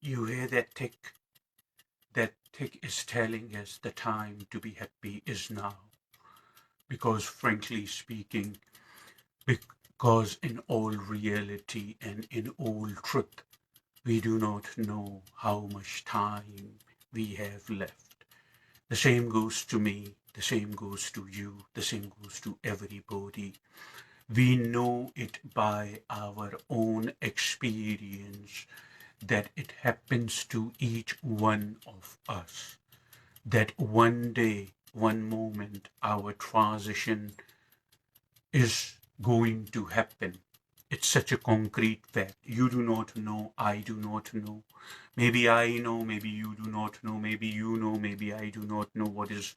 You hear that tick? That tick is telling us the time to be happy is now. Because frankly speaking, because in all reality and in all truth, we do not know how much time we have left. The same goes to me, the same goes to you, the same goes to everybody. We know it by our own experience that it happens to each one of us. That one day, one moment, our transition is going to happen. It's such a concrete fact. You do not know, I do not know. Maybe I know, maybe you do not know, maybe you know, maybe I do not know what is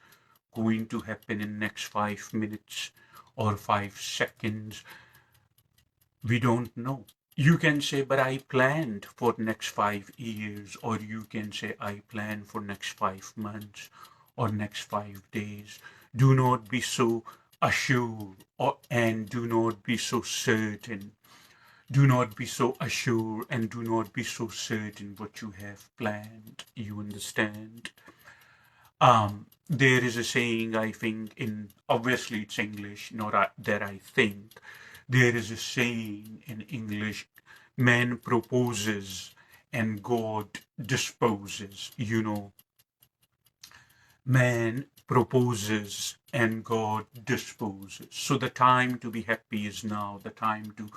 going to happen in next 5 minutes or 5 seconds. We don't know. You can say, but I planned for next 5 years, or you can say, I plan for next 5 months or next 5 days. Do not be so assured and do not be so certain. Do not be so assured and do not be so certain what you have planned. You understand? There is a saying, I think, in obviously it's English, not that I think. There is a saying in English, man proposes and God disposes. Man proposes and God disposes. So the time to be happy is now. The time to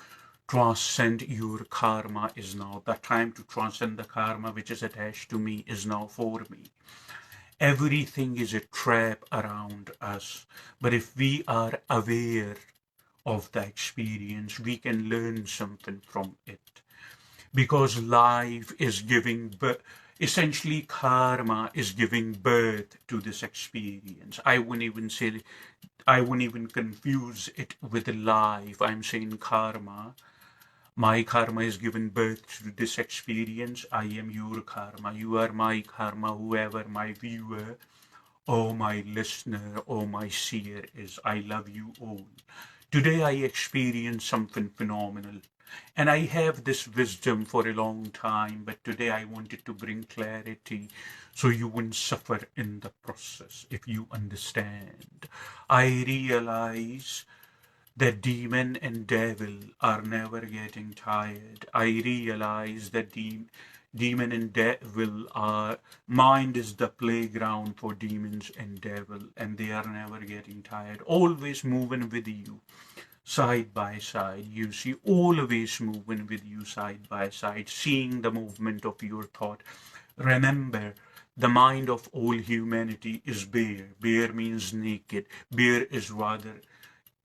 transcend your karma is now. The time to transcend the karma which is attached to me is now for me. Everything is a trap around us. But if we are aware of the experience, we can learn something from it. Because life is giving birth, essentially karma is giving birth to this experience. I wouldn't even confuse it with life. I'm saying karma. My karma is given birth to this experience. I am your karma. You are my karma, whoever my viewer or my listener or my seer is. I love you all. Today I experienced something phenomenal. And I have this wisdom for a long time, but today I wanted to bring clarity so you wouldn't suffer in the process, if you understand. I realize that demon and devil are never getting tired. I realize that demon and devil are, mind is the playground for demons and devil, and they are never getting tired, always moving with you side by side. You see, always moving with you side by side, seeing the movement of your thought. Remember, the mind of all humanity is bare. Bare means naked. Bare is rather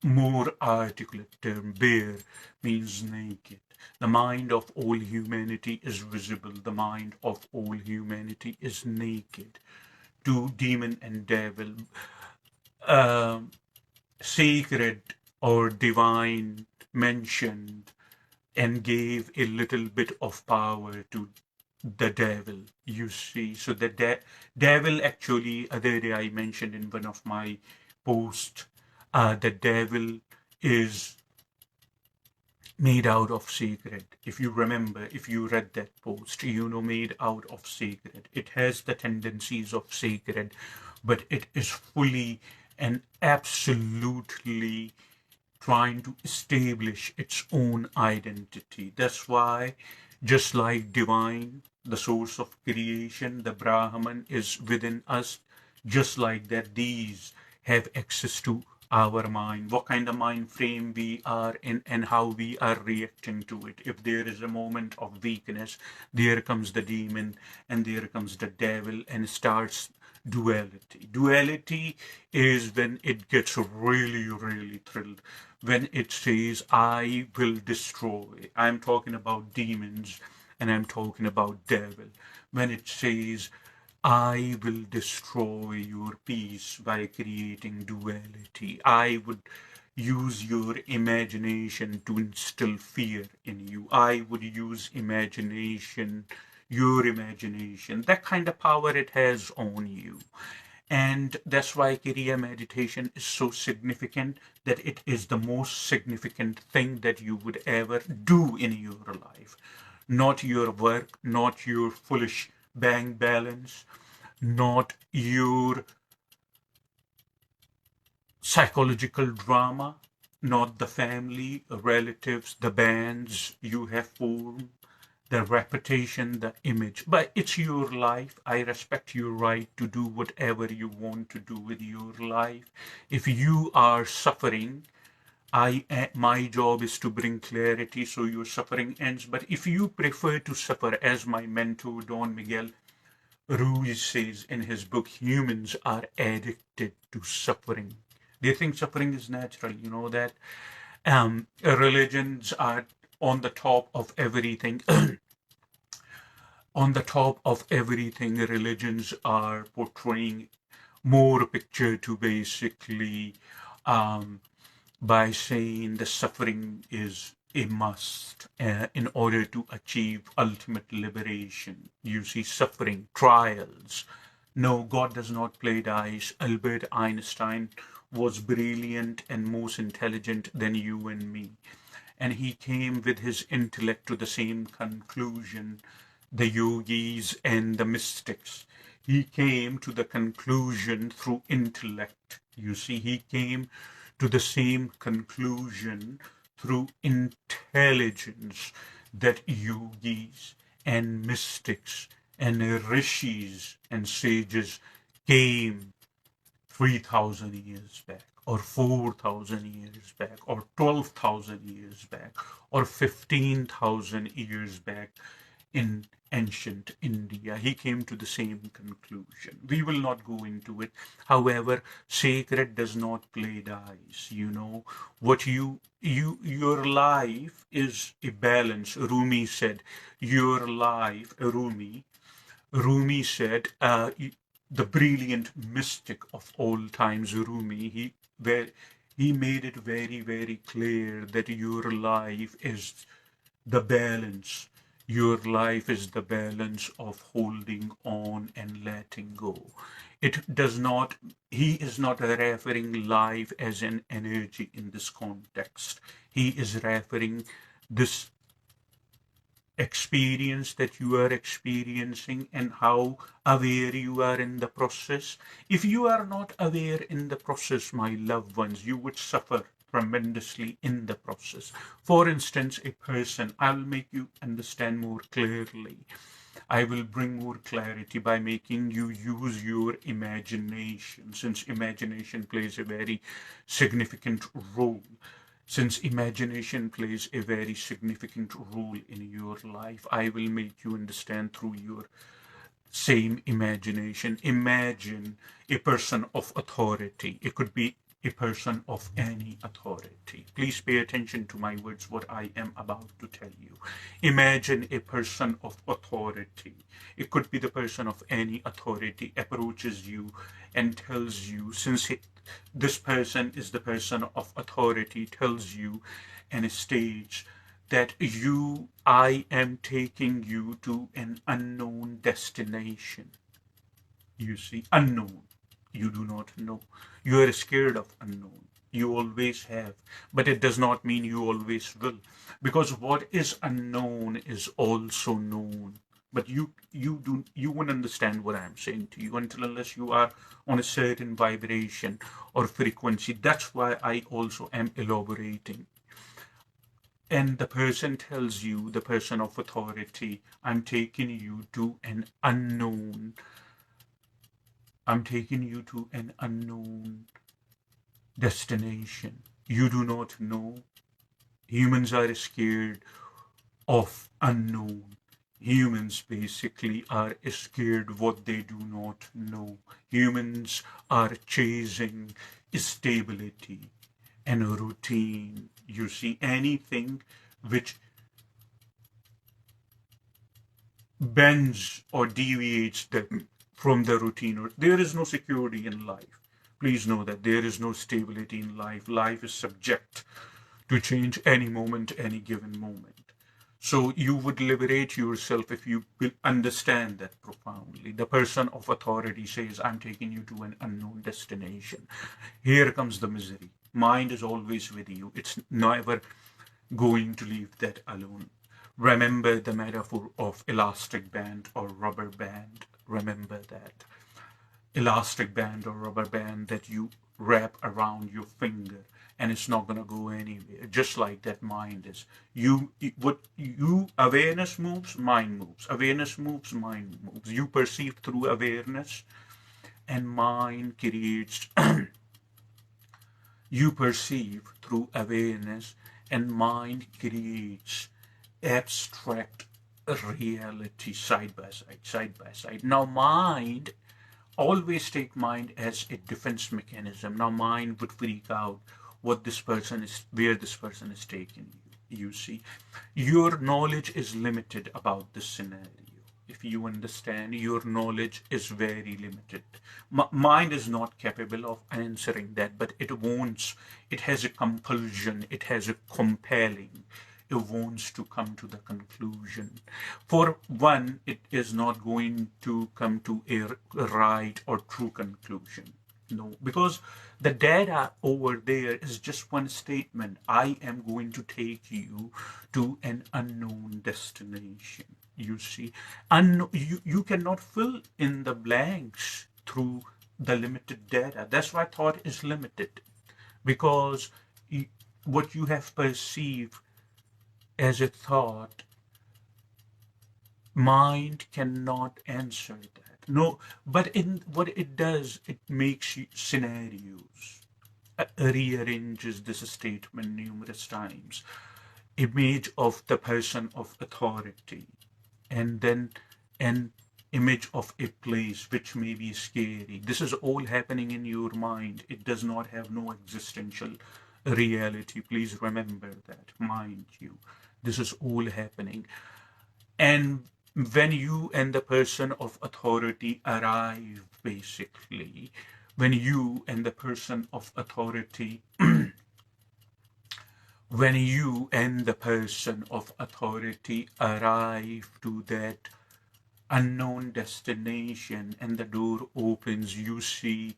more articulate term. Bare means naked. The mind of all humanity is visible. The mind of all humanity is naked. To demon and devil, sacred or divine mentioned and gave a little bit of power to the devil, you see. So the devil, actually, other day I mentioned in one of my posts, the devil is made out of sacred. If you remember, if you read that post, made out of sacred. It has the tendencies of sacred, but it is fully and absolutely trying to establish its own identity. That's why, just like divine, the source of creation, the Brahman is within us, just like that, these have access to our mind, what kind of mind frame we are in, and how we are reacting to it. If there is a moment of weakness, there comes the demon and there comes the devil and starts duality. Duality is when it gets really, really thrilled. When it says, I will destroy. I'm talking about demons and I'm talking about devil. When it says, I will destroy your peace by creating duality. I would use your imagination to instill fear in you. I would use imagination, your imagination, that kind of power it has on you. And that's why Kriya meditation is so significant, that it is the most significant thing that you would ever do in your life. not your work, not your foolish bank balance, not your psychological drama, not the family, relatives, the bands you have formed, the reputation, the image. But it's your life. I respect your right to do whatever you want to do with your life. If you are suffering, my job is to bring clarity so your suffering ends. But if you prefer to suffer, as my mentor Don Miguel Ruiz says in his book, humans are addicted to suffering. They think suffering is natural, you know that. Religions are on the top of everything. On the top of everything, religions are portraying more picture to basically um, by saying the suffering is a must in order to achieve ultimate liberation. You see, suffering, trials. No, God does not play dice. Albert Einstein was brilliant and most intelligent than you and me. And he came with his intellect to the same conclusion, the yogis and the mystics. He came to the conclusion through intellect. You see, he came to the same conclusion through intelligence that yogis and mystics and rishis and sages came 3,000 years back, or 4,000 years back, or 12,000 years back, or 15,000 years back in ancient India. He came to the same conclusion. We will not go into it. However, sacred does not play dice. You know what your life is a balance. Rumi said, your life, Rumi said, the brilliant mystic of all times, Rumi, he made it very, very clear that your life is the balance. Your life is the balance of holding on and letting go. It does not, he is not referring life as an energy in this context. He is referring this experience that you are experiencing and how aware you are in the process. If you are not aware in the process, my loved ones, you would suffer tremendously in the process. For instance, a person, I'll make you understand more clearly. I will bring more clarity by making you use your imagination, since imagination plays a very significant role. Since imagination plays a very significant role in your life, I will make you understand through your same imagination. Imagine a person of authority. It could be a person of any authority. Please pay attention to my words, what I am about to tell you. Imagine a person of authority. It could be the person of any authority approaches you and tells you, since this person is the person of authority, tells you in a stage that I am taking you to an unknown destination. You see, unknown. You do not know. You are scared of unknown. You always have. But it does not mean you always will. Because what is unknown is also known. But you won't understand what I'm saying to you unless you are on a certain vibration or frequency. That's why I also am elaborating. And the person tells you, the person of authority, I'm taking you to an unknown. I'm taking you to an unknown destination. You do not know. Humans are scared of unknown. Humans basically are scared what they do not know. Humans are chasing stability and a routine. You see, anything which bends or deviates them from the routine. There is no security in life. Please know that there is no stability in life. Life is subject to change any moment, any given moment. So you would liberate yourself if you understand that profoundly. The person of authority says, I'm taking you to an unknown destination. Here comes the misery. Mind is always with you. It's never going to leave that alone. Remember the metaphor of elastic band or rubber band. Remember that elastic band or rubber band that you wrap around your finger, and it's not going to go anywhere. Just like that mind is. Awareness moves, mind moves. Awareness moves, mind moves. You perceive through awareness, and mind creates. You perceive through awareness, and mind creates abstract reality side by side, side by side. Now, mind, always take mind as a defense mechanism. Now, mind would freak out what this person is, where this person is taking you. You see, your knowledge is limited about this scenario. If you understand, your knowledge is very limited. Mind is not capable of answering that, but it wants, it has a compulsion, it has a compelling, it wants to come to the conclusion. For one, it is not going to come to a right or true conclusion. No, because the data over there is just one statement. I am going to take you to an unknown destination. You see, you cannot fill in the blanks through the limited data. That's why thought is limited, because what you have perceived as a thought, mind cannot answer that. No, but in what it does, it makes scenarios, rearranges this statement numerous times. Image of the person of authority, and then an image of a place which may be scary. This is all happening in your mind. It does not have no existential reality. Please remember that, mind you. This is all happening. And when you and the person of authority arrive, basically, when you and the person of authority when you and the person of authority arrive to that unknown destination and the door opens, you see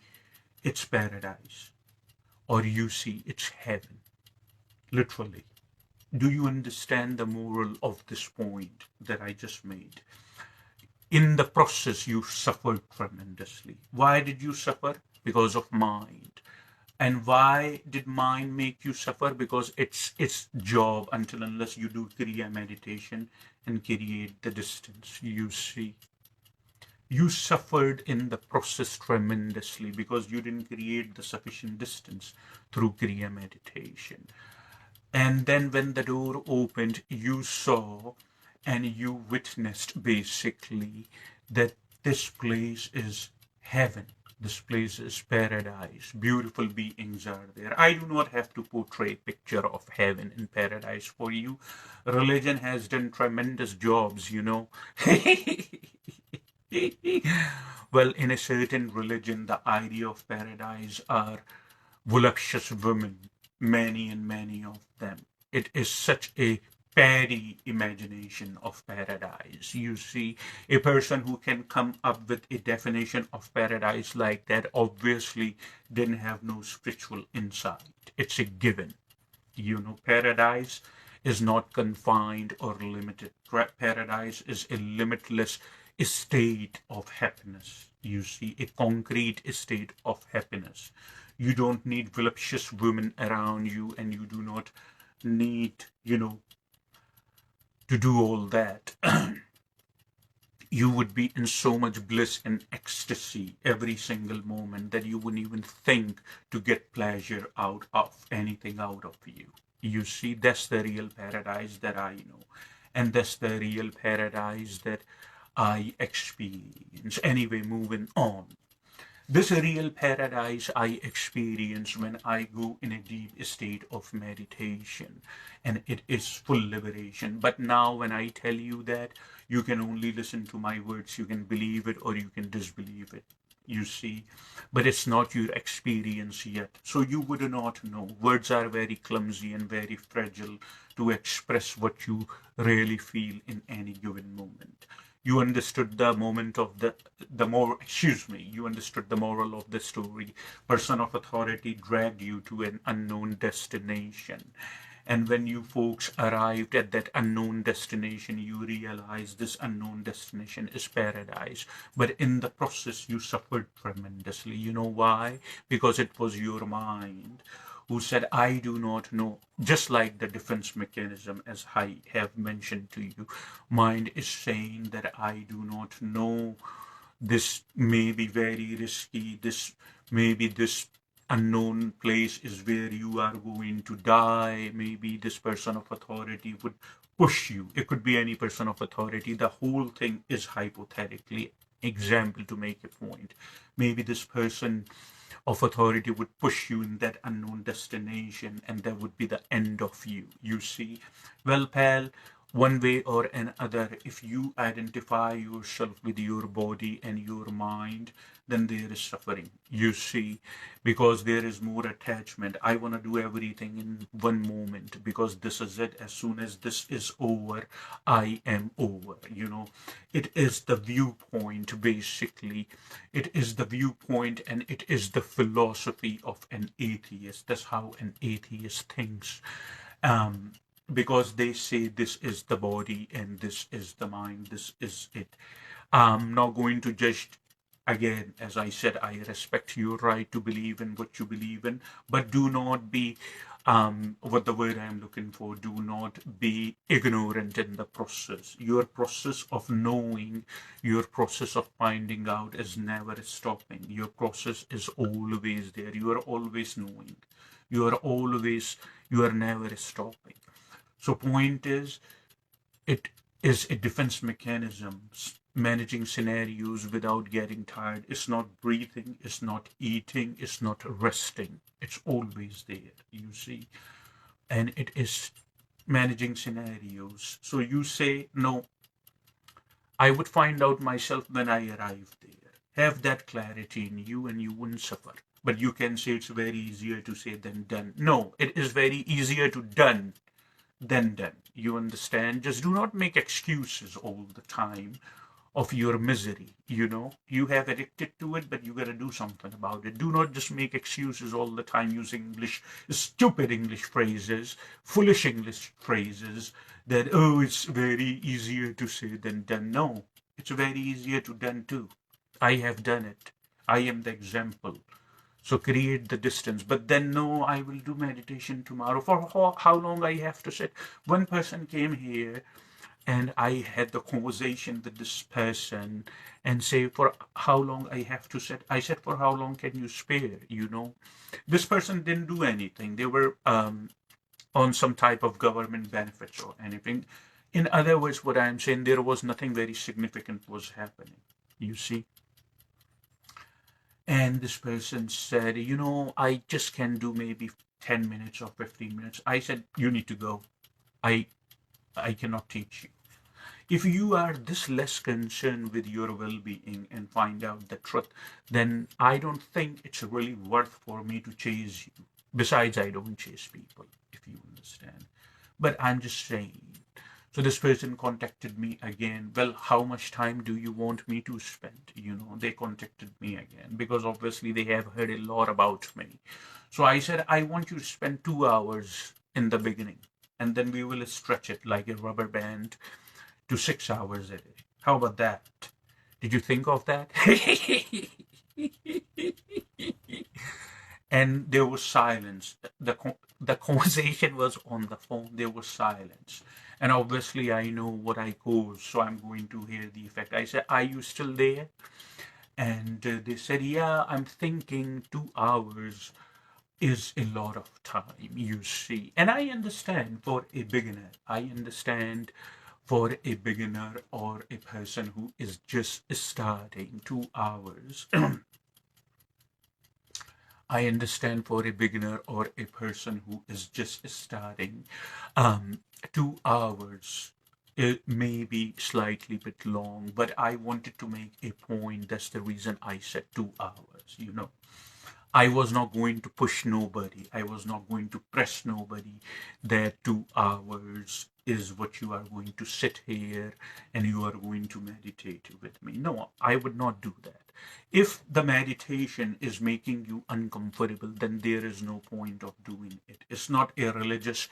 it's paradise, or you see it's heaven, literally. Do you understand the moral of this point that I just made? In the process, you suffered tremendously. Why did you suffer? Because of mind. And why did mind make you suffer? Because it's its job, until unless you do Kriya meditation and create the distance. You see, you suffered in the process tremendously because you didn't create the sufficient distance through Kriya meditation. And then when the door opened, you saw and you witnessed basically that this place is heaven. This place is paradise. Beautiful beings are there. I do not have to portray a picture of heaven and paradise for you. Religion has done tremendous jobs, you know. Well, in a certain religion, the idea of paradise are voluptuous women, many and many of them. It is such a petty imagination of paradise. You see, a person who can come up with a definition of paradise like that obviously didn't have no spiritual insight. It's a given. You know, paradise is not confined or limited. Paradise is a limitless state of happiness. You see, a concrete state of happiness. You don't need voluptuous women around you, and you do not need, to do all that. You would be in so much bliss and ecstasy every single moment that you wouldn't even think to get pleasure out of anything out of you. You see, that's the real paradise that I know. And that's the real paradise that I experience. Anyway, moving on. This real paradise I experience when I go in a deep state of meditation, and it is full liberation. But now, when I tell you that, you can only listen to my words. You can believe it or you can disbelieve it. You see, but it's not your experience yet. So you would not know. Words are very clumsy and very fragile to express what you really feel in any given moment. You understood the moment of you understood the moral of the story. Person of authority dragged you to an unknown destination, And when you folks arrived at that unknown destination, you realize this unknown destination is paradise. But in the process, you suffered tremendously. You know why? Because it was your mind who said, I do not know. Just like the defense mechanism, as I have mentioned to you, mind is saying that I do not know. This may be very risky. This unknown place is where you are going to die. Maybe this person of authority would push you. It could be any person of authority. The whole thing is hypothetically example to make a point. Maybe this person of authority would push you in that unknown destination, and that would be the end of you. You see? Well, pal, one way or another, if you identify yourself with your body and your mind, then there is suffering. You see? Because there is more attachment. I want to do everything in one moment because this is it. As soon as this is over, I am over. It is the viewpoint, basically. It is the viewpoint and it is the philosophy of an atheist. That's how an atheist thinks. Because they say this is the body and this is the mind, this is it. I'm not going to judge. Again, as I said, I respect your right to believe in what you believe in, but do not be, what the word I'm looking for, do not be ignorant in the process. Your process of knowing, your process of finding out is never stopping. Your process is always there. You are always knowing. You are never stopping. So point is, it is a defense mechanism, managing scenarios without getting tired. It's not breathing, it's not eating, it's not resting. It's always there, you see. And it is managing scenarios. So you say, no, I would find out myself when I arrived there. Have that clarity in you and you wouldn't suffer. But you can say it's very easier to say than done. No, it is very easier to done than done. You understand? Just do not make excuses all the time of your misery. You have addicted to it, but you got to do something about it. Do not just make excuses all the time using stupid English phrases, foolish English phrases that, oh, it's very easier to say than done. No, it's very easier to done too. I have done it. I am the example. So create the distance. But then, no, I will do meditation tomorrow. For how long I have to sit? One person came here and I had the conversation with this person and say, for how long I have to sit? I said, for how long can you spare? This person didn't do anything. They were on some type of government benefits or anything. In other words, what I'm saying, there was nothing very significant was happening. You see? And this person said, I just can do maybe 10 minutes or 15 minutes. I said, you need to go. I cannot teach you. If you are this less concerned with your well-being and find out the truth, then I don't think it's really worth for me to chase you. Besides, I don't chase people, if you understand. But I'm just saying. So this person contacted me again. Well, how much time do you want me to spend? They contacted me again because obviously they have heard a lot about me. So I said, I want you to spend 2 hours in the beginning, and then we will stretch it like a rubber band to 6 hours a day. How about that? Did you think of that? And there was silence. The conversation was on the phone. There was silence. And obviously, I know what I caused, so I'm going to hear the effect. I said, are you still there? And they said, yeah, I'm thinking 2 hours is a lot of time, you see. And I understand for a beginner. I understand for a beginner or a person who is just starting 2 hours. I understand for a beginner or a person who is just starting, 2 hours, it may be slightly bit long, but I wanted to make a point. That's the reason I said 2 hours, I was not going to push nobody. I was not going to press nobody that 2 hours is what you are going to sit here and you are going to meditate with me. No, I would not do that. If the meditation is making you uncomfortable, then there is no point of doing it. It's not a religious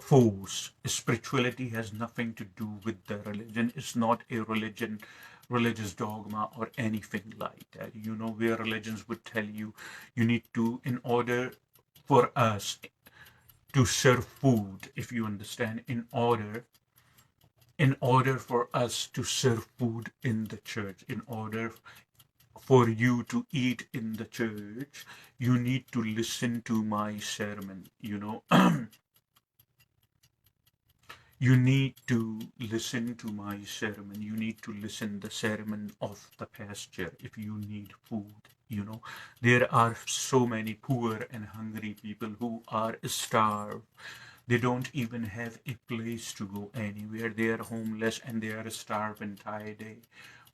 force. Spirituality has nothing to do with the religion. It's not a religion, religious dogma or anything like that. You know, where religions would tell you, you need to, in order for us to serve food, if you understand, in order for us to serve food in the church, in order for you to eat in the church, you need to listen to my sermon, you know. You need to listen to my sermon. You need to listen the sermon of the pasture if you need food. You know, there are so many poor and hungry people who are starved. They don't even have a place to go anywhere. They are homeless and they are starved entire day.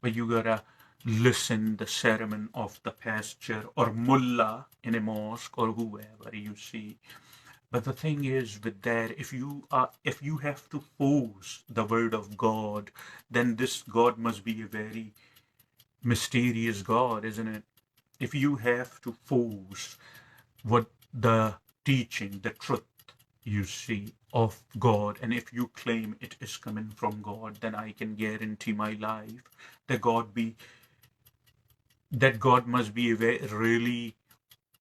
But you gotta listen the sermon of the pasture or mullah in a mosque or whoever you see. But the thing is with that, if you have to force the word of God, then this God must be a very mysterious God, isn't it? If you have to force what the teaching, the truth you see of God, and if you claim it is coming from God, then I can guarantee my life that God must be a very, really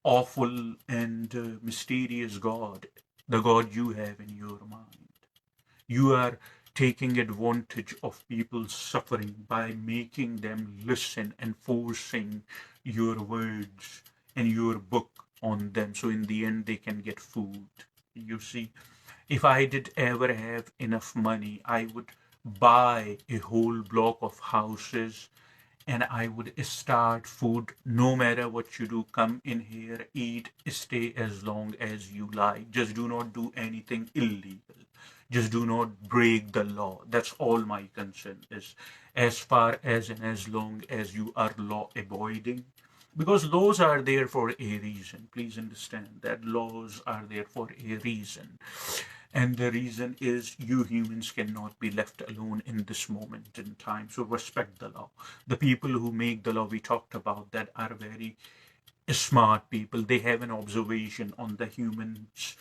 awful and mysterious God, the God you have in your mind. You are taking advantage of people's suffering by making them listen and forcing your words and your book on them. So in the end, they can get food. You see, if I did ever have enough money, I would buy a whole block of houses and I would start food no matter what you do. Come in here, eat, stay as long as you like. Just do not do anything illegal. Just do not break the law. That's all my concern is. As far as and as long as you are law avoiding, because laws are there for a reason. Please understand that laws are there for a reason. And the reason is you humans cannot be left alone in this moment in time. So respect the law. The people who make the law we talked about that are very smart people. They have an observation on the humans'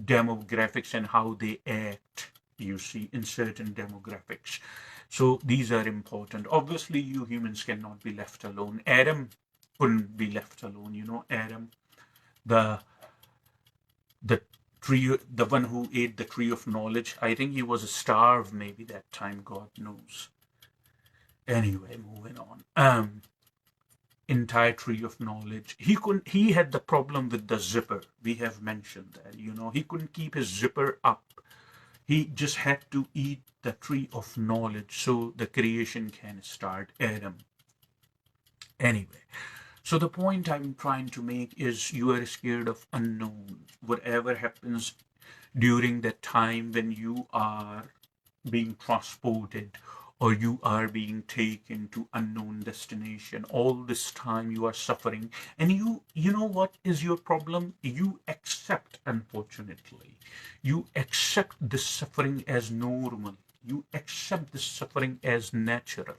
demographics and how they act, you see, in certain demographics. So these are important. Obviously, you humans cannot be left alone. Adam couldn't be left alone, you know. Adam, the the tree, the one who ate the tree of knowledge, I think he was starved maybe that time, God knows. Anyway, moving on. Entire tree of knowledge, he had the problem with the zipper. We have mentioned that, you know, he couldn't keep his zipper up. He just had to eat the tree of knowledge so the creation can start. Adam. Anyway, so the point I'm trying to make is you are scared of unknown. Whatever happens during that time when you are being transported or you are being taken to unknown destination, all this time you are suffering, and you know what is your problem? You accept, unfortunately, you accept this suffering as normal. You accept this suffering as natural.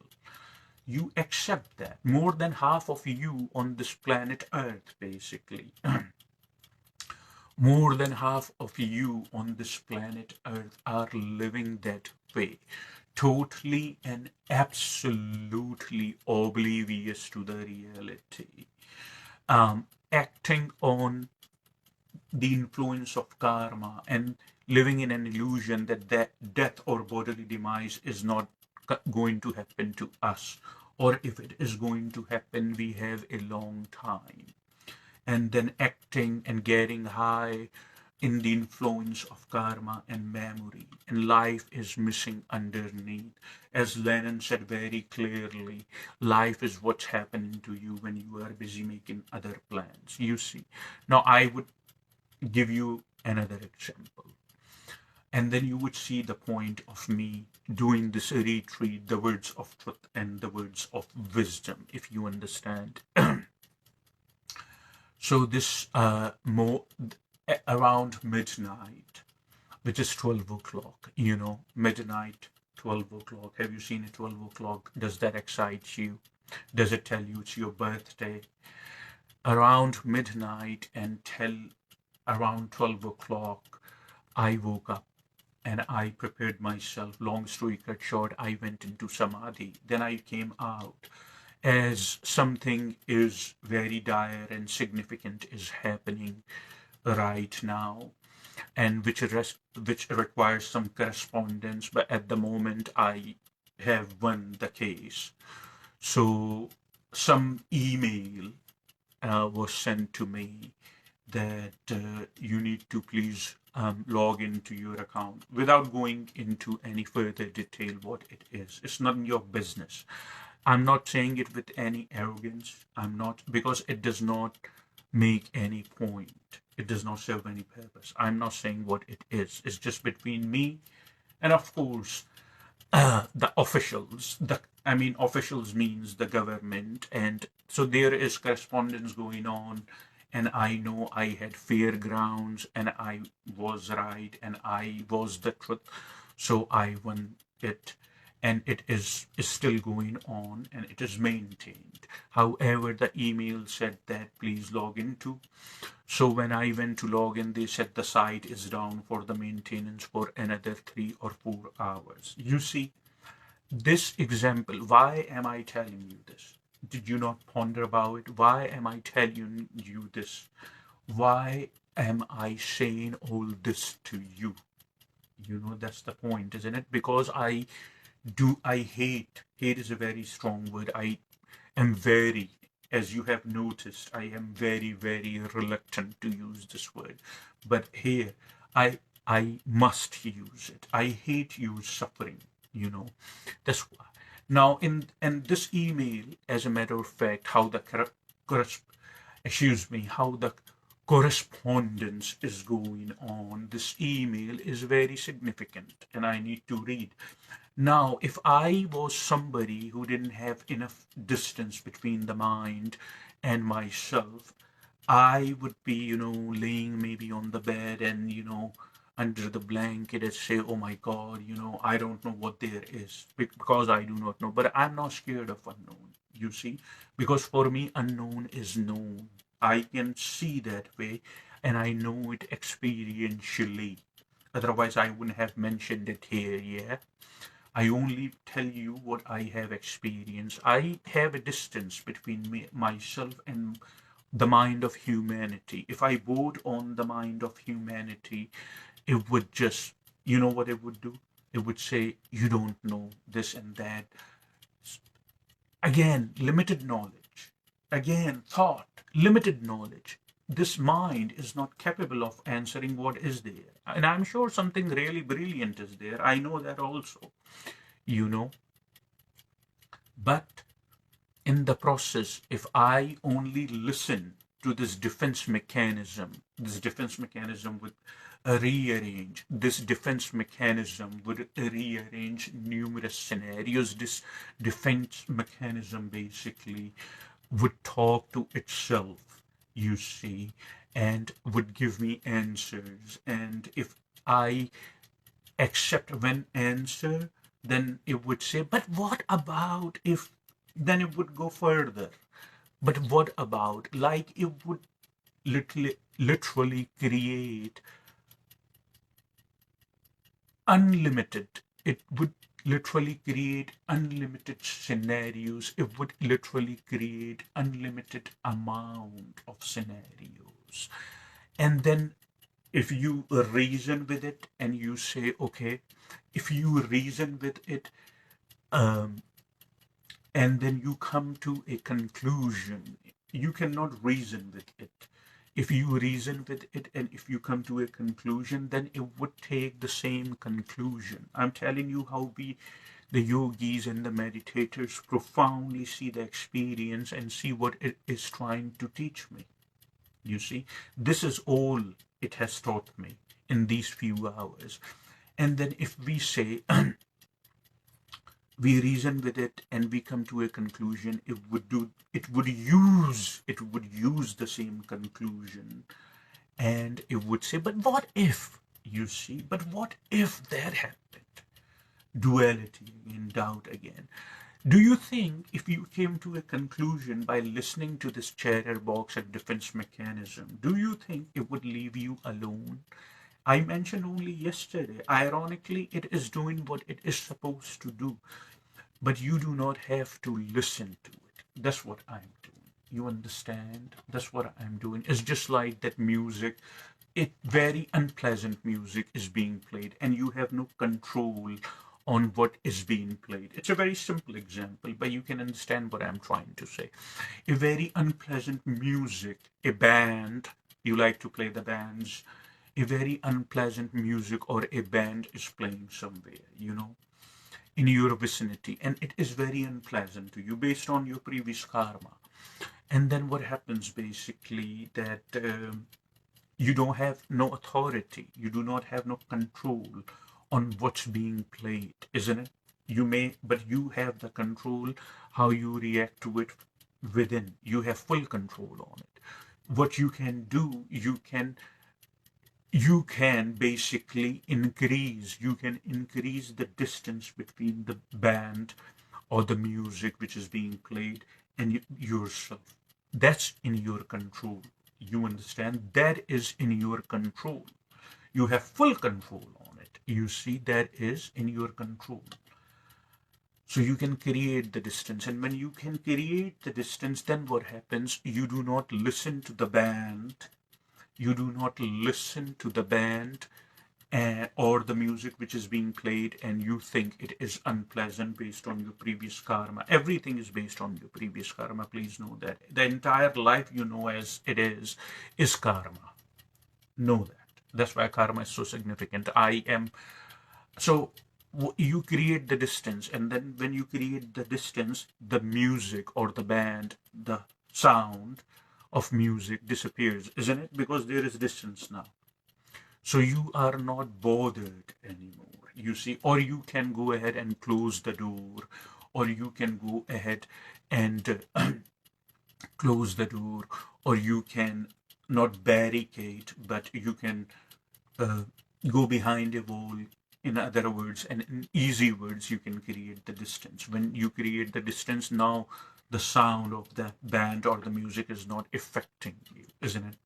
You accept that more than half of you on this planet earth, basically, more than half of you on this planet earth are living that way, totally and absolutely oblivious to the reality, acting on the influence of karma and living in an illusion that death or bodily demise is not going to happen to us, or if it is going to happen, we have a long time. And then acting and getting high in the influence of karma and memory, and life is missing underneath. As Lennon said very clearly, life is what's happening to you when you are busy making other plans. You see. Now, I would give you another example. And then you would see the point of me doing this retreat, the words of truth and the words of wisdom, if you understand. So this around midnight, which is 12 o'clock, you know, midnight, 12 o'clock. Have you seen it 12 o'clock? Does that excite you? Does it tell you it's your birthday? Around midnight and till around 12 o'clock, I woke up. and I prepared myself. Long story cut short, I went into samadhi. Then I came out as something is very dire and significant is happening right now, and which requires some correspondence. But at the moment, I have won the case. So some email was sent to me that you need to please log into your account without going into any further detail what it is. It's not your business. I'm not saying it with any arrogance. I'm not, because it does not make any point. It does not serve any purpose. I'm not saying what it is. It's just between me and, of course, the officials. Officials means the government, and so there is correspondence going on. And I know I had fair grounds, and I was right, and I was the truth. So I won it, and it is still going on, and it is maintained. However, the email said that please log into. So when I went to log in, they said the site is down for the maintenance for another 3 or 4 hours. You see, this example, why am I telling you this? Did you not ponder about it? Why am I telling you this? Why am I saying all this to you? That's the point, isn't it? Because I hate is a very strong word. I am very, as you have noticed, I am very, very reluctant to use this word. But here, I must use it. I hate you suffering, That's why. Now, in this email, as a matter of fact, how the how the correspondence is going on, this email is very significant, and I need to read. Now, if I was somebody who didn't have enough distance between the mind and myself, I would be, laying maybe on the bed and, under the blanket and say, oh my God, I don't know what there is because I do not know. But I'm not scared of unknown, you see, because for me, unknown is known. I can see that way, and I know it experientially. Otherwise, I wouldn't have mentioned it here, yeah? I only tell you what I have experienced. I have a distance between myself and the mind of humanity. If I vote on the mind of humanity, it would just, you know what it would do? It would say, you don't know this and that. Again, limited knowledge. Again, thought, limited knowledge. This mind is not capable of answering what is there. And I'm sure something really brilliant is there. I know that also, you know. But in the process, if I only listen to this defense mechanism would rearrange. This defense mechanism would rearrange numerous scenarios. This defense mechanism basically would talk to itself, you see, and would give me answers. And if I accept one answer, then it would say, but what about if, then it would go further. But what about, like, it would literally create unlimited, it would literally create unlimited scenarios. It would literally create unlimited amount of scenarios. And then if you reason with it and you say, okay, if you reason with it, and then you come to a conclusion, you cannot reason with it. If you reason with it and if you come to a conclusion, then it would take the same conclusion. I'm telling you how the yogis and the meditators profoundly see the experience and see what it is trying to teach me. You see, this is all it has taught me in these few hours. And then if we say, we reason with it and we come to a conclusion, it would use the same conclusion, and it would say, but what if, you see, but what if that happened? Duality again, doubt again. Do you think if you came to a conclusion by listening to this chatterbox and defense mechanism, do you think it would leave you alone? I mentioned only yesterday. Ironically, it is doing what it is supposed to do, but you do not have to listen to it. That's what I'm doing. You understand? That's what I'm doing. It's just like that music. It very unpleasant music is being played, and you have no control on what is being played. It's a very simple example, but you can understand what I'm trying to say. A very unpleasant music, a band, you like to play the bands, a very unpleasant music or a band is playing somewhere, in your vicinity, and it is very unpleasant to you based on your previous karma. And then what happens basically that you don't have no authority, you do not have no control on what's being played, isn't it? You may, but you have the control how you react to it within. You have full control on it. What you can do, you can basically increase the distance between the band or the music which is being played and yourself. That's in your control. You understand? That is in your control. You have full control on it. You see, that is in your control. So you can create the distance. And when you can create the distance, then what happens? You do not listen to the band. You do not listen to the band or the music which is being played, and you think it is unpleasant based on your previous karma. Everything is based on your previous karma. Please know that. The entire life you know as it is karma. Know that. That's why karma is so significant. So you create the distance, and then when you create the distance, the music or the band, the sound of music disappears, isn't it? Because there is distance now. So you are not bothered anymore, you see, or you can go ahead and close the door, or you can go ahead and close the door, or you can not barricade, but you can uh, go behind a wall. In other words, and in easy words, you can create the distance. When you create the distance, now the sound of the band or the music is not affecting you, isn't it?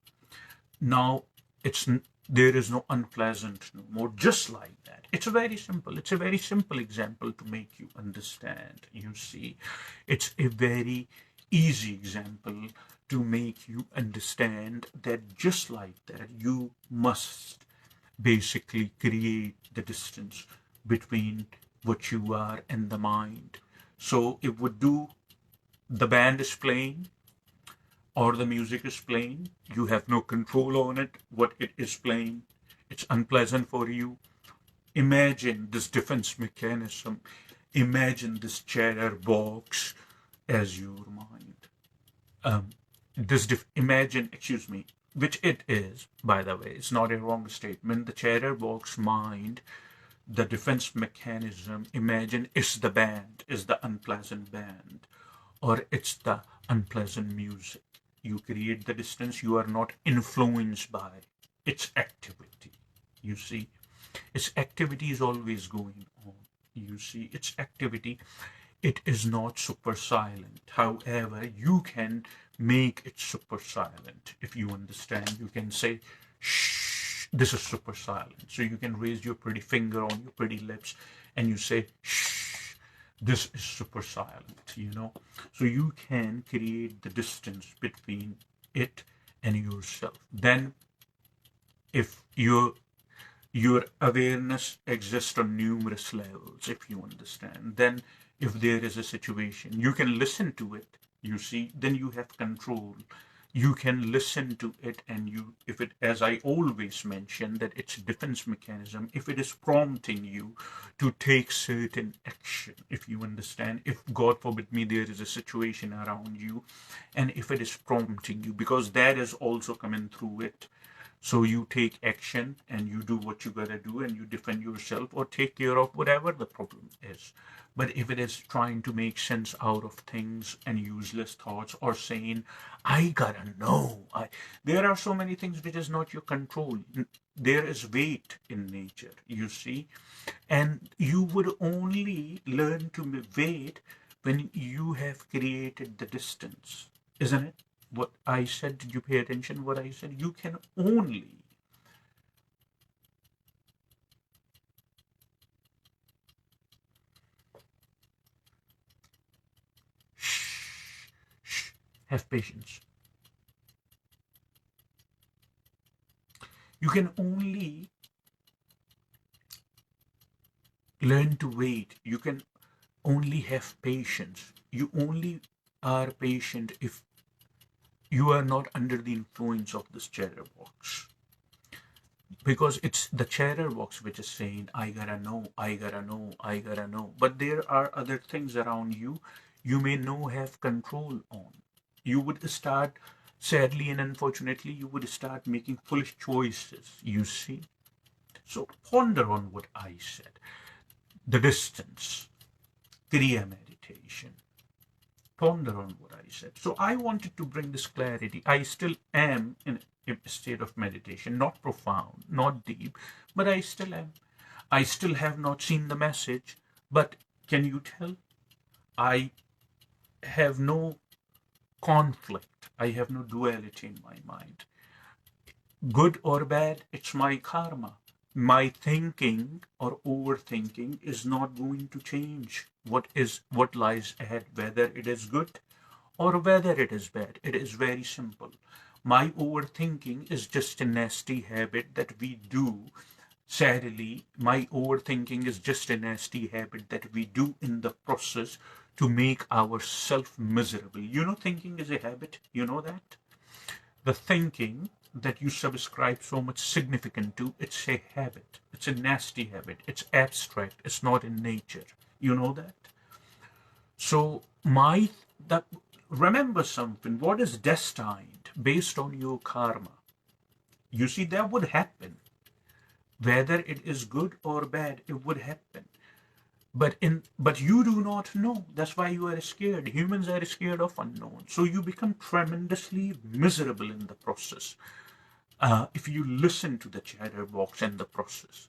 Now it's there is no unpleasant no more, just like that. It's a very simple example to make you understand. You see, it's a very easy example to make you understand that just like that you must basically create the distance between what you are and the mind. So it would do, the band is playing or the music is playing, you have no control on it, what it is playing, it's unpleasant for you. Imagine this defense mechanism, imagine this cheddar box as your mind. Um, imagine, excuse me, which it is, by the way, it's not a wrong statement. The cheddar box mind, the defense mechanism, imagine is the band, is the unpleasant band, or it's the unpleasant music. You create the distance, you are not influenced by its activity. You see, its activity is always going on. You see, its activity, it is not super silent. However, you can make it super silent. If you understand, you can say, shh, this is super silent. So you can raise your pretty finger on your pretty lips and you say, shh, this is super silent. So you can create the distance between it and yourself. Then if your awareness exists on numerous levels, if you understand, then if there is a situation, you can listen to it, you see, then you have control. You can listen to it, and if it, as I always mention, that it's a defense mechanism, if it is prompting you to take certain action, if you understand, if God forbid me, there is a situation around you, and if it is prompting you, because that is also coming through it. So you take action and you do what you gotta do and you defend yourself or take care of whatever the problem is. But if it is trying to make sense out of things and useless thoughts or saying, I gotta know, there are so many things which is not your control. There is weight in nature, you see, and you would only learn to wait when you have created the distance, isn't it? What I said, did you pay attention what I said? You can only Have patience. You can only learn to wait. You can only have patience. You only are patient if you are not under the influence of this chatterbox. Because it's the chatterbox which is saying, I gotta know, I gotta know, I gotta know. But there are other things around you you may no have control on. You would start, sadly and unfortunately, you would start making foolish choices, you see. So ponder on what I said. The distance, Kriya meditation. Ponder on what I said. So I wanted to bring this clarity. I still am in a state of meditation, not profound, not deep, but I still am. I still have not seen the message, but can you tell? I have no conflict. I have no duality in my mind. Good or bad, it's my karma. My thinking or overthinking is not going to change what lies ahead, whether it is good or whether it is bad. It is very simple. My overthinking is just a nasty habit that we do. Sadly, my overthinking is just a nasty habit that we do in the process to make ourselves miserable. You know, thinking is a habit. You know that? The thinking that you subscribe so much significant to, it's a habit. It's a nasty habit. It's abstract. It's not in nature. You know that? So that remember something. What is destined based on your karma? You see, that would happen. Whether it is good or bad, it would happen. But you do not know. That's why you are scared. Humans are scared of unknown. So you become tremendously miserable in the process. If you listen to the chatterbox and the process,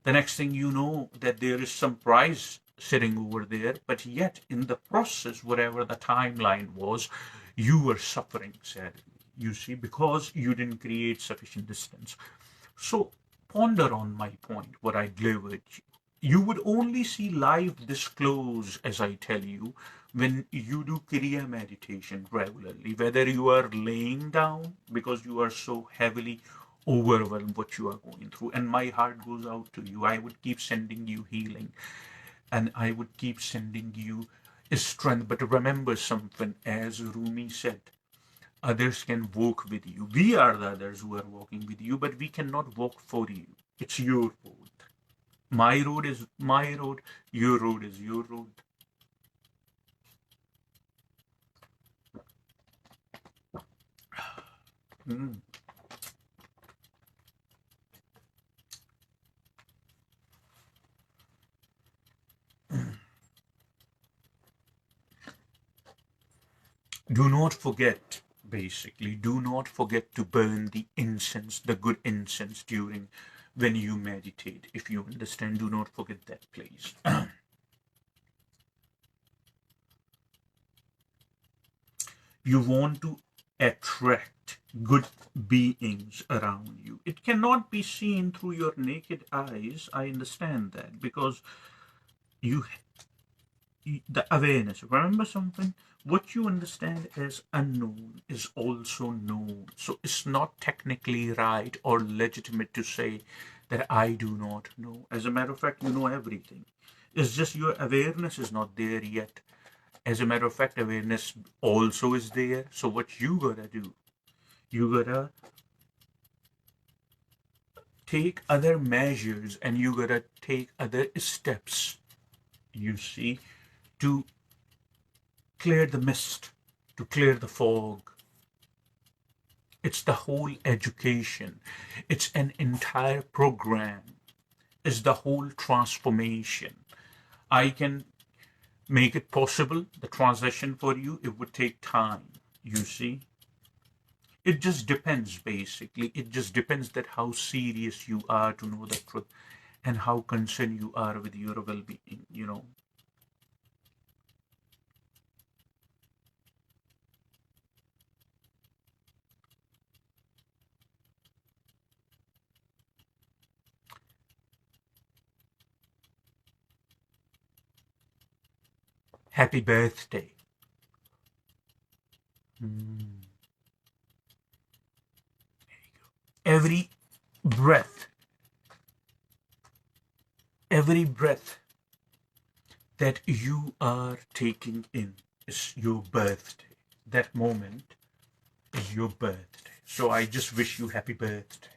the next thing you know that there is some prize sitting over there, but yet in the process, whatever the timeline was, you were suffering sadly. You see, because you didn't create sufficient distance. So ponder on my point, what I delivered you. You would only see life this close, as I tell you, when you do Kriya meditation regularly, whether you are laying down because you are so heavily overwhelmed what you are going through. And my heart goes out to you. I would keep sending you healing and I would keep sending you strength. But remember something, as Rumi said, others can walk with you. We are the others who are walking with you, but we cannot walk for you. It's your road. My road is my road. Your road is your road. Mm. Do not forget, basically, do not forget to burn the incense, the good incense during when you meditate. If you understand, do not forget that, please. You want to attract good beings around you. It cannot be seen through your naked eyes. I understand that because you the awareness. Remember something? What you understand as unknown is also known. So it's not technically right or legitimate to say that I do not know. As a matter of fact, you know everything. It's just your awareness is not there yet. As a matter of fact, awareness also is there. So what you gotta do? You gotta take other measures and you gotta take other steps, you see, to clear the mist, to clear the fog. It's the whole education. It's an entire program. It's the whole transformation. I can make it possible, the transition for you. It would take time, you see. It just depends, basically. It just depends that how serious you are to know the truth and how concerned you are with your well-being, you know. Happy birthday. Mm. Every breath, every breath that you are taking in is your birthday. That moment is your birthday. So I just wish you happy birthday.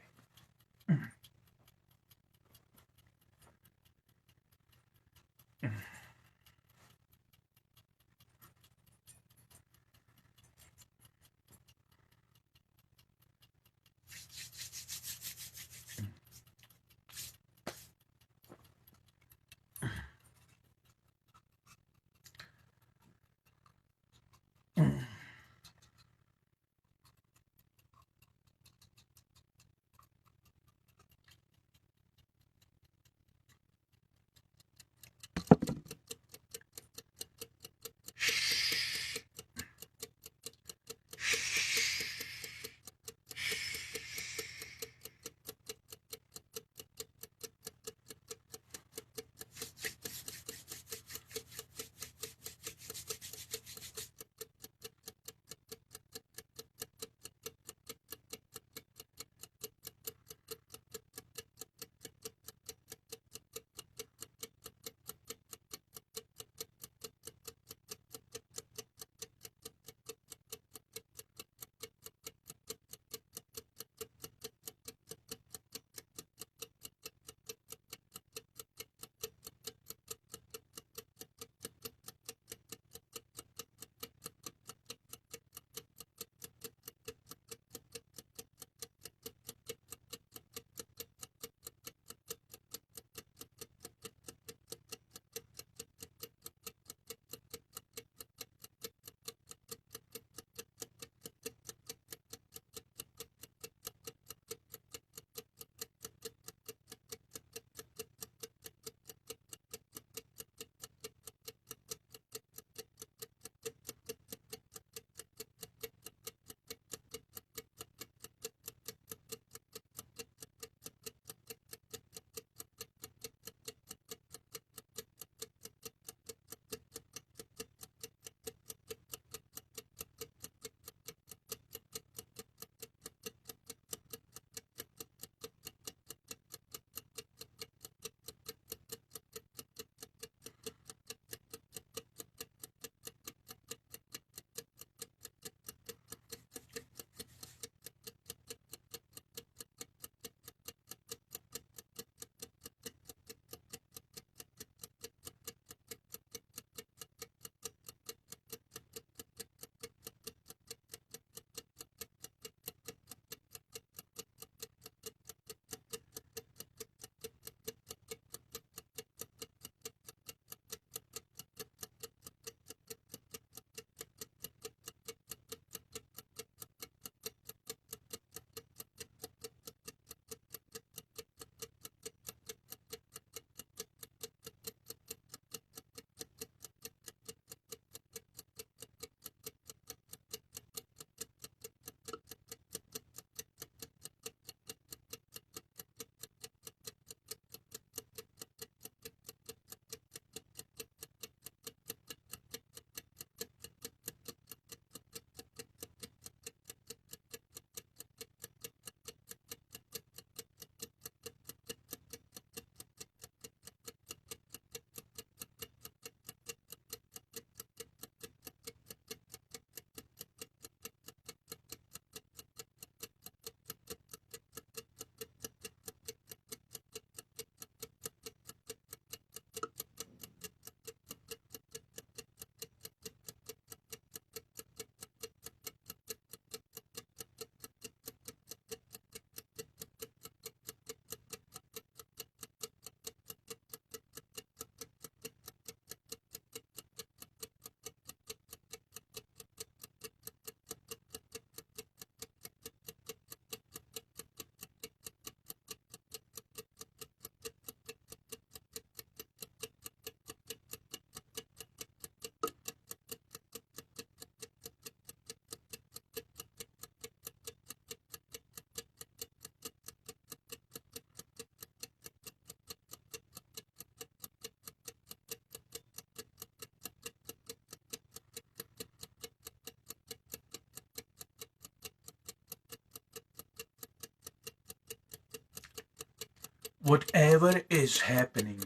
whatever is happening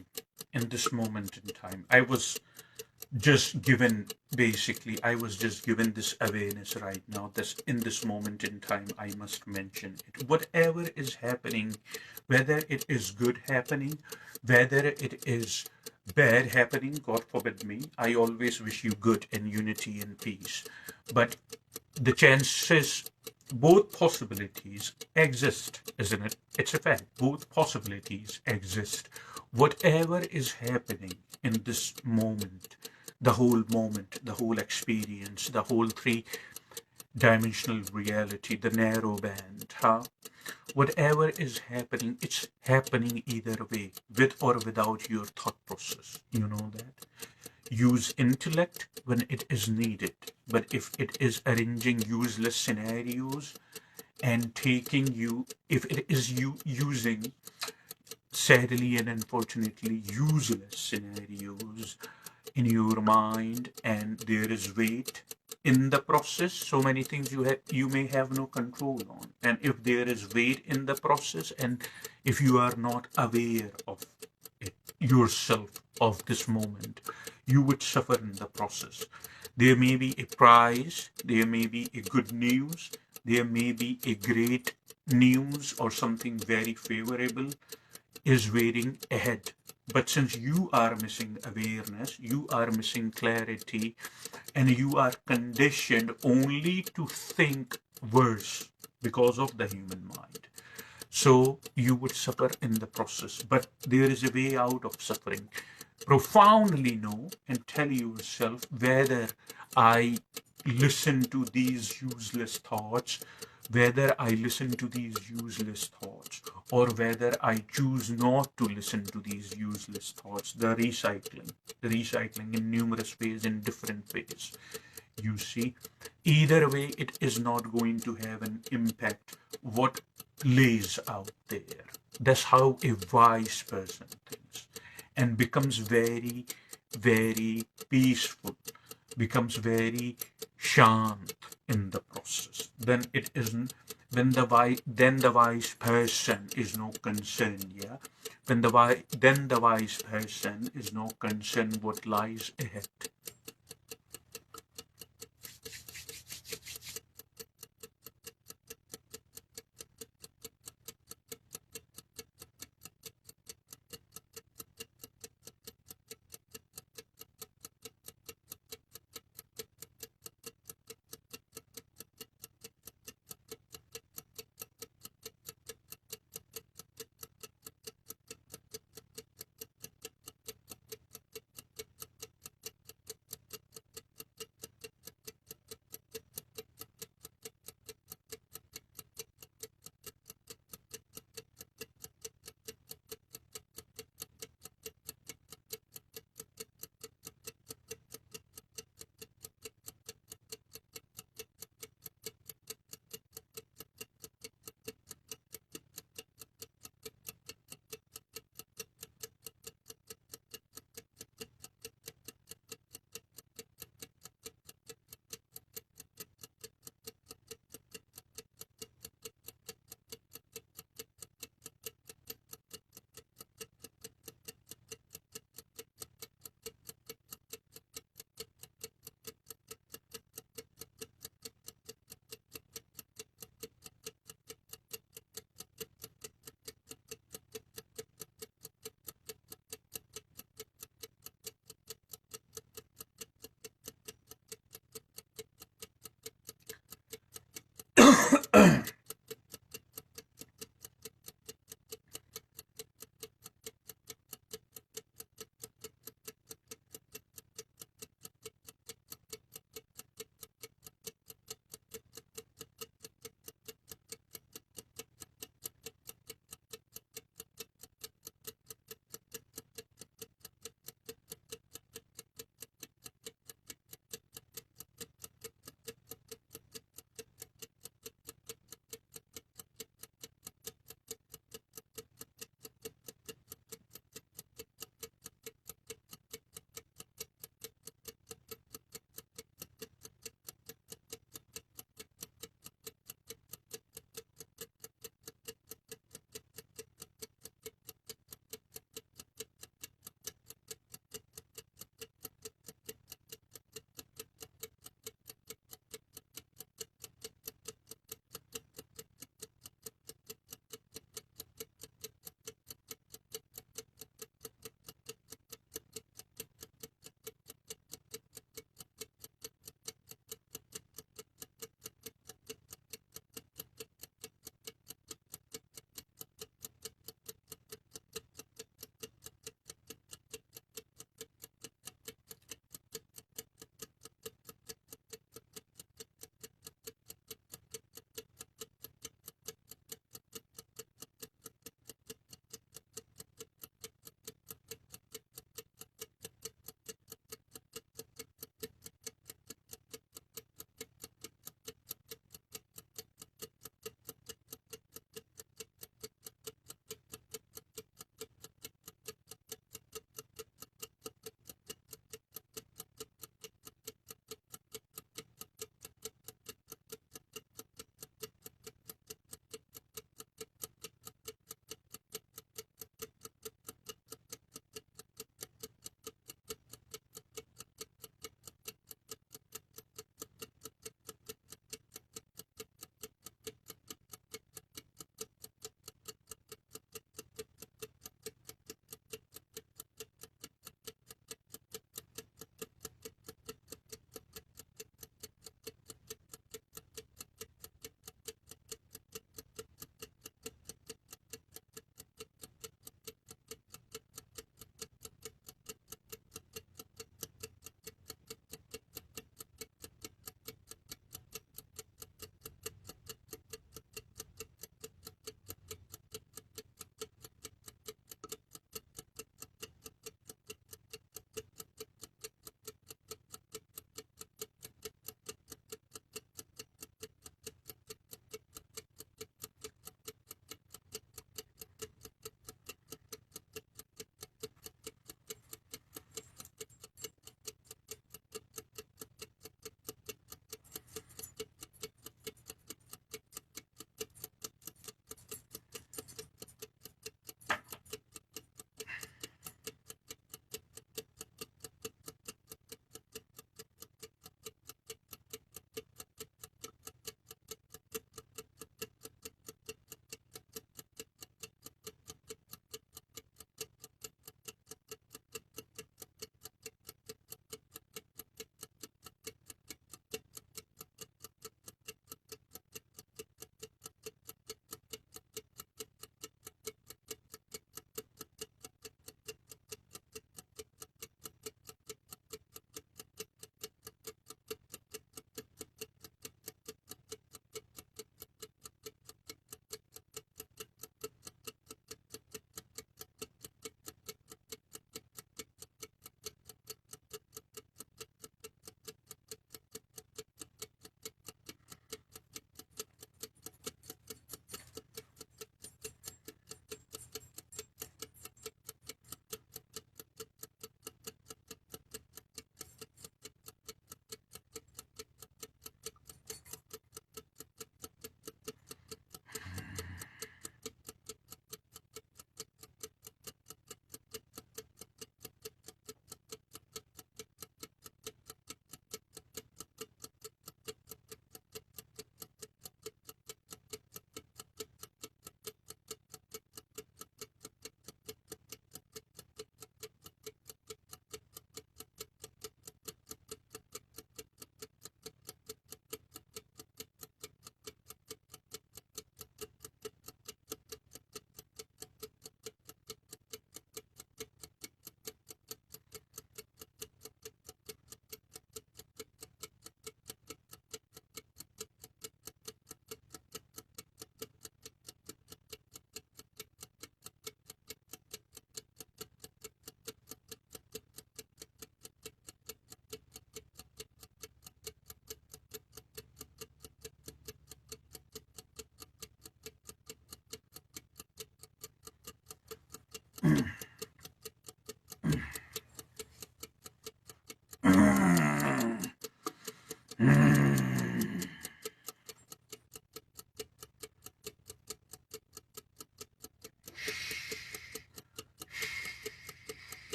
in this moment in time, I was just given, basically, I was just given this awareness right now, this in this moment in time, I must mention it. Whatever is happening, whether it is good happening, whether it is bad happening, God forbid me, I always wish you good and unity and peace. But the chances, both possibilities exist, isn't it? It's a fact. Both possibilities exist. Whatever is happening in this moment, the whole experience, the whole three-dimensional reality, the narrow band, huh? Whatever is happening, it's happening either way, with or without your thought process. You know that? Use intellect when it is needed, but if it is arranging useless scenarios and taking you, if it is you using, sadly and unfortunately, useless scenarios in your mind, and there is weight in the process, so many things you may have no control on. And if there is weight in the process, and if you are not aware of it yourself, of this moment, you would suffer in the process. There may be a prize, there may be a good news, there may be a great news or something very favorable is waiting ahead. But since you are missing awareness, you are missing clarity, and you are conditioned only to think worse because of the human mind, so you would suffer in the process. But there is a way out of suffering. Profoundly know and tell yourself whether I listen to these useless thoughts, whether I listen to these useless thoughts, or whether I choose not to listen to these useless thoughts. The recycling in numerous ways, in different ways. You see, either way, it is not going to have an impact what lays out there. That's how a wise person thinks, and becomes very, very peaceful, becomes very shant in the process. Then it isn't. Then the wise person is no concern. Yeah, then the wise person is no concern what lies ahead.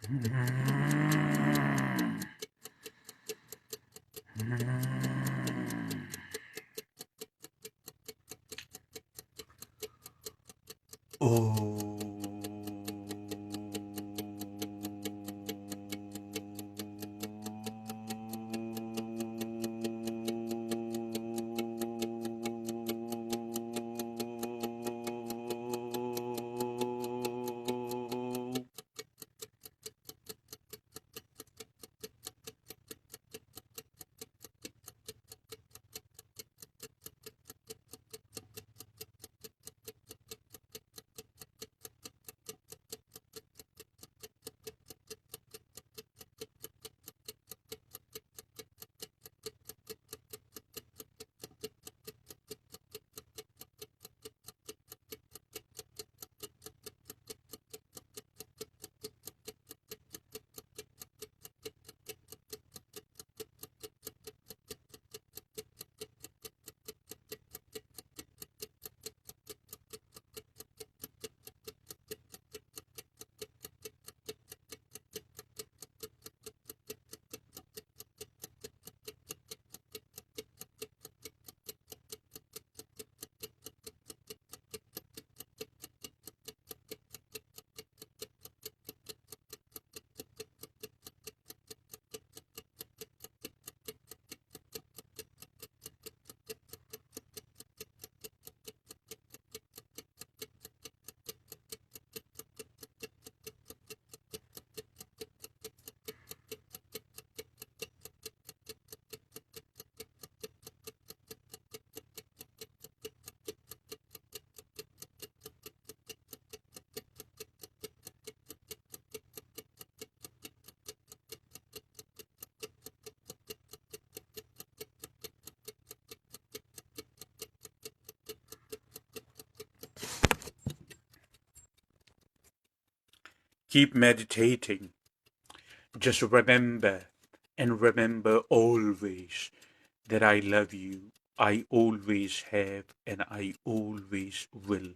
Oh. Keep meditating. Just remember and remember always that I love you. I always have and I always will.